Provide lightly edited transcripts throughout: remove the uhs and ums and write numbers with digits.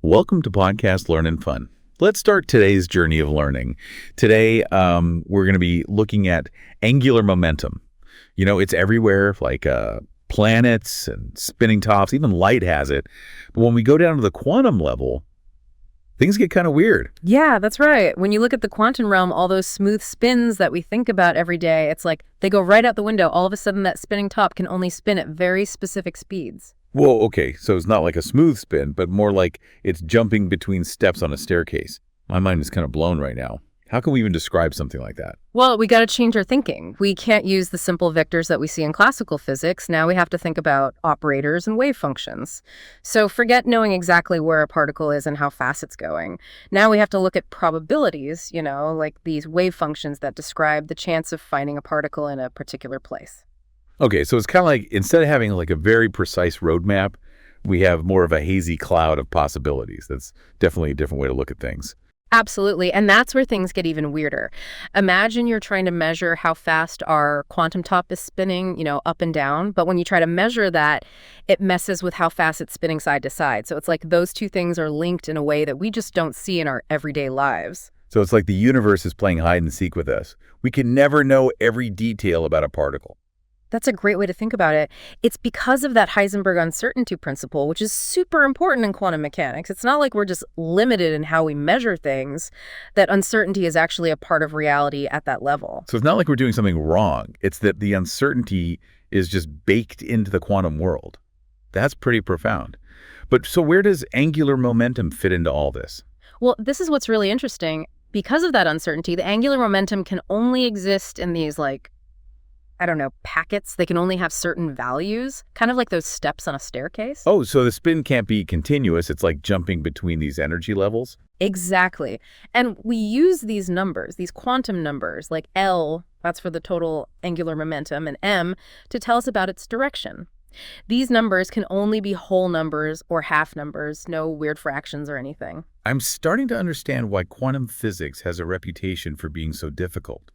Welcome to Podcast Learn and Fun. Let's start today's journey of learning. Today, we're going to be looking at angular momentum. You know, it's everywhere, like planets and spinning tops, even light has it. But when we go down to the quantum level, things get kind of weird. Yeah, that's right. When you look at the quantum realm, all those smooth spins that we think about every day, it's like they go right out the window. All of a sudden, that spinning top can only spin at very specific speeds. Whoa, okay, so it's not like a smooth spin, but more like it's jumping between steps on a staircase. My mind is kind of blown right now. How can we even describe something like that? Well, we got to change our thinking. We can't use the simple vectors that we see in classical physics. Now we have to think about operators and wave functions. So forget knowing exactly where a particle is and how fast it's going. Now we have to look at probabilities, like these wave functions that describe the chance of finding a particle in a particular place. Okay, so it's kind of like instead of having like a very precise roadmap, we have more of a hazy cloud of possibilities. That's definitely a different way to look at things. Absolutely. And that's where things get even weirder. Imagine you're trying to measure how fast our quantum top is spinning, up and down. But when you try to measure that, it messes with how fast it's spinning side to side. So it's like those two things are linked in a way that we just don't see in our everyday lives. So it's like the universe is playing hide and seek with us. We can never know every detail about a particle. That's a great way to think about it. It's because of that Heisenberg uncertainty principle, which is super important in quantum mechanics. It's not like we're just limited in how we measure things, that uncertainty is actually a part of reality at that level. So it's not like we're doing something wrong. It's that the uncertainty is just baked into the quantum world. That's pretty profound. But so where does angular momentum fit into all this? Well, this is what's really interesting. Because of that uncertainty, the angular momentum can only exist in these packets. They can only have certain values, kind of like those steps on a staircase. Oh, so the spin can't be continuous. It's like jumping between these energy levels? Exactly. And we use these numbers, these quantum numbers, like L, that's for the total angular momentum, and M to tell us about its direction. These numbers can only be whole numbers or half numbers, no weird fractions or anything. I'm starting to understand why quantum physics has a reputation for being so difficult.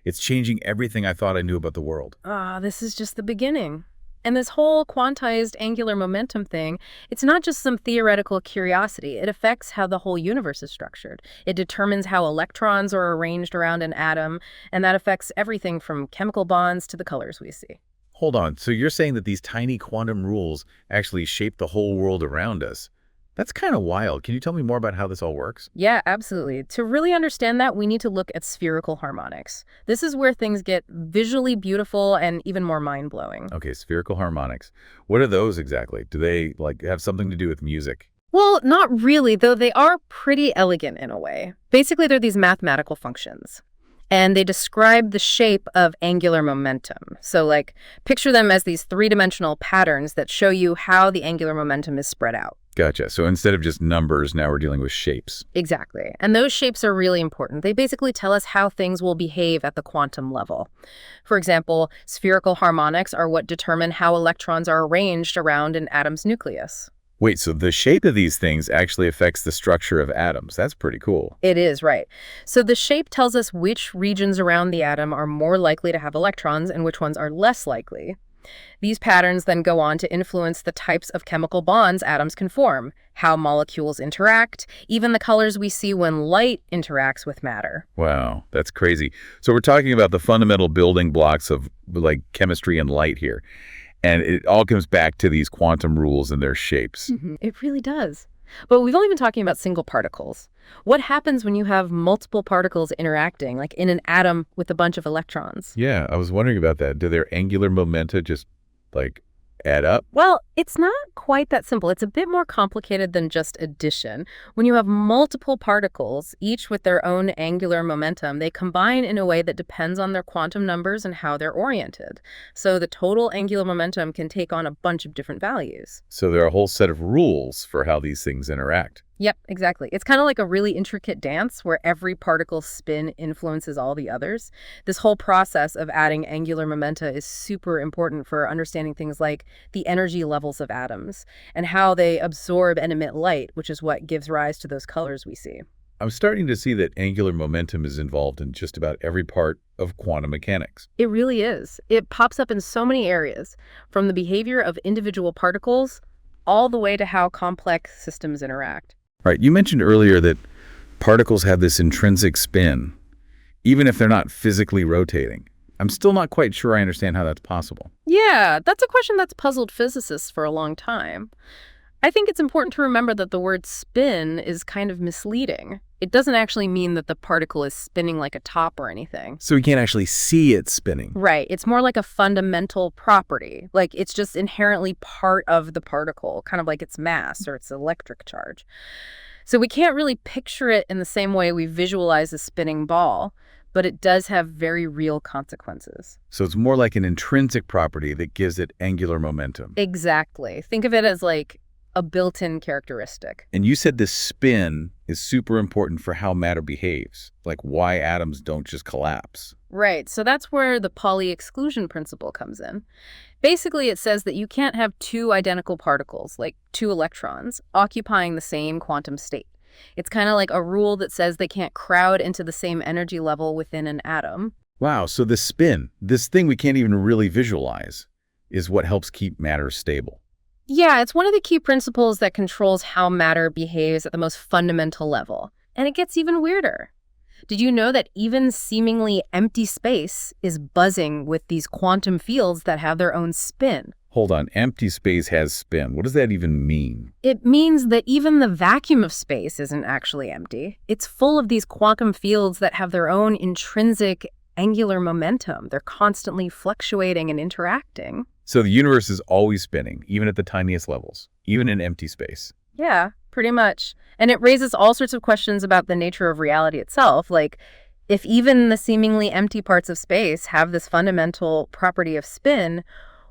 It's changing everything I thought I knew about the world. This is just the beginning. And this whole quantized angular momentum thing, it's not just some theoretical curiosity. It affects how the whole universe is structured. It determines how electrons are arranged around an atom, and that affects everything from chemical bonds to the colors we see. Hold on, so you're saying that these tiny quantum rules actually shape the whole world around us? That's kind of wild. Can you tell me more about how this all works? Yeah, absolutely. To really understand that, we need to look at spherical harmonics. This is where things get visually beautiful and even more mind-blowing. Okay, spherical harmonics. What are those exactly? Do they have something to do with music? Well, not really, though they are pretty elegant in a way. Basically, they're these mathematical functions, and they describe the shape of angular momentum. So picture them as these three-dimensional patterns that show you how the angular momentum is spread out. Gotcha. So instead of just numbers, now we're dealing with shapes. Exactly. And those shapes are really important. They basically tell us how things will behave at the quantum level. For example, spherical harmonics are what determine how electrons are arranged around an atom's nucleus. Wait, so the shape of these things actually affects the structure of atoms. That's pretty cool. It is, right. So the shape tells us which regions around the atom are more likely to have electrons and which ones are less likely. These patterns then go on to influence the types of chemical bonds atoms can form, how molecules interact, even the colors we see when light interacts with matter. Wow, that's crazy. So we're talking about the fundamental building blocks of chemistry and light here. And it all comes back to these quantum rules and their shapes. Mm-hmm. It really does. But we've only been talking about single particles. What happens when you have multiple particles interacting, like in an atom with a bunch of electrons? Yeah, I was wondering about that. Do their angular momenta just add up? Well, it's not quite that simple. It's a bit more complicated than just addition. When you have multiple particles, each with their own angular momentum, they combine in a way that depends on their quantum numbers and how they're oriented. So the total angular momentum can take on a bunch of different values. So there are a whole set of rules for how these things interact. Yep, exactly. It's kind of like a really intricate dance where every particle's spin influences all the others. This whole process of adding angular momenta is super important for understanding things like the energy levels of atoms and how they absorb and emit light, which is what gives rise to those colors we see. I'm starting to see that angular momentum is involved in just about every part of quantum mechanics. It really is. It pops up in so many areas, from the behavior of individual particles all the way to how complex systems interact. Right, you mentioned earlier that particles have this intrinsic spin, even if they're not physically rotating. I'm still not quite sure I understand how that's possible. Yeah, that's a question that's puzzled physicists for a long time. I think it's important to remember that the word spin is kind of misleading. It doesn't actually mean that the particle is spinning like a top or anything. So we can't actually see it spinning. Right. It's more like a fundamental property. Like it's just inherently part of the particle, kind of like its mass or its electric charge. So we can't really picture it in the same way we visualize a spinning ball, but it does have very real consequences. So it's more like an intrinsic property that gives it angular momentum. Exactly. Think of it as like a built-in characteristic. And you said this spin is super important for how matter behaves, like why atoms don't just collapse. Right. So that's where the Pauli exclusion principle comes in. Basically, it says that you can't have two identical particles, like two electrons, occupying the same quantum state. It's kind of like a rule that says they can't crowd into the same energy level within an atom. Wow, so this spin, this thing we can't even really visualize, is what helps keep matter stable. Yeah, it's one of the key principles that controls how matter behaves at the most fundamental level. And it gets even weirder. Did you know that even seemingly empty space is buzzing with these quantum fields that have their own spin? Hold on, empty space has spin. What does that even mean? It means that even the vacuum of space isn't actually empty. It's full of these quantum fields that have their own intrinsic angular momentum. They're constantly fluctuating and interacting. So the universe is always spinning, even at the tiniest levels, even in empty space. Yeah, pretty much. And it raises all sorts of questions about the nature of reality itself. Like, if even the seemingly empty parts of space have this fundamental property of spin,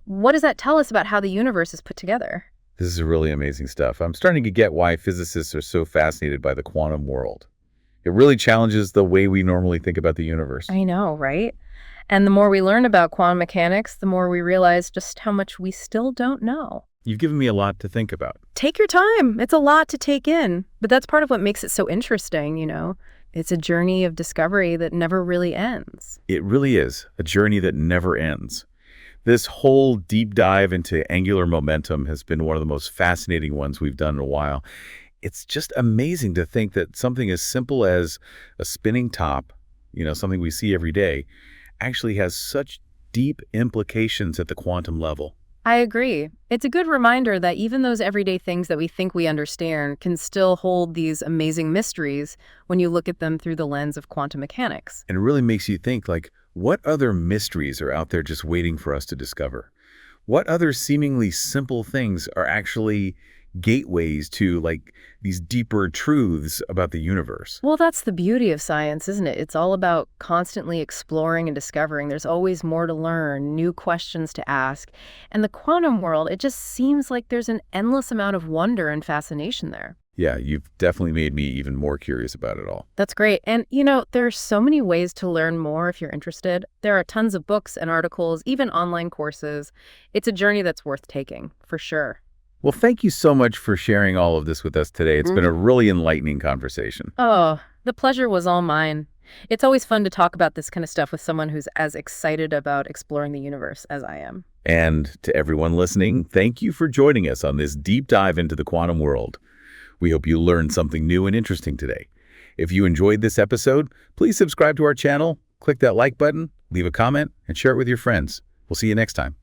what does that tell us about how the universe is put together? This is really amazing stuff. I'm starting to get why physicists are so fascinated by the quantum world. It really challenges the way we normally think about the universe. I know, right? And the more we learn about quantum mechanics, the more we realize just how much we still don't know. You've given me a lot to think about. Take your time. It's a lot to take in. But that's part of what makes it so interesting, you know? It's a journey of discovery that never really ends. It really is a journey that never ends. This whole deep dive into angular momentum has been one of the most fascinating ones we've done in a while. It's just amazing to think that something as simple as a spinning top, something we see every day, actually has such deep implications at the quantum level. I agree. It's a good reminder that even those everyday things that we think we understand can still hold these amazing mysteries when you look at them through the lens of quantum mechanics. And it really makes you think, like, what other mysteries are out there just waiting for us to discover? What other seemingly simple things are actually gateways to, like, these deeper truths about the universe? Well, that's the beauty of science, isn't it? It's all about constantly exploring and discovering. There's always more to learn, new questions to ask. And the quantum world, it just seems like there's an endless amount of wonder and fascination there. Yeah, you've definitely made me even more curious about it all. That's great. And, there are so many ways to learn more if you're interested. There are tons of books and articles, even online courses. It's a journey that's worth taking, for sure. Well, thank you so much for sharing all of this with us today. It's been a really enlightening conversation. Oh, the pleasure was all mine. It's always fun to talk about this kind of stuff with someone who's as excited about exploring the universe as I am. And to everyone listening, thank you for joining us on this deep dive into the quantum world. We hope you learned something new and interesting today. If you enjoyed this episode, please subscribe to our channel, click that like button, leave a comment, and share it with your friends. We'll see you next time.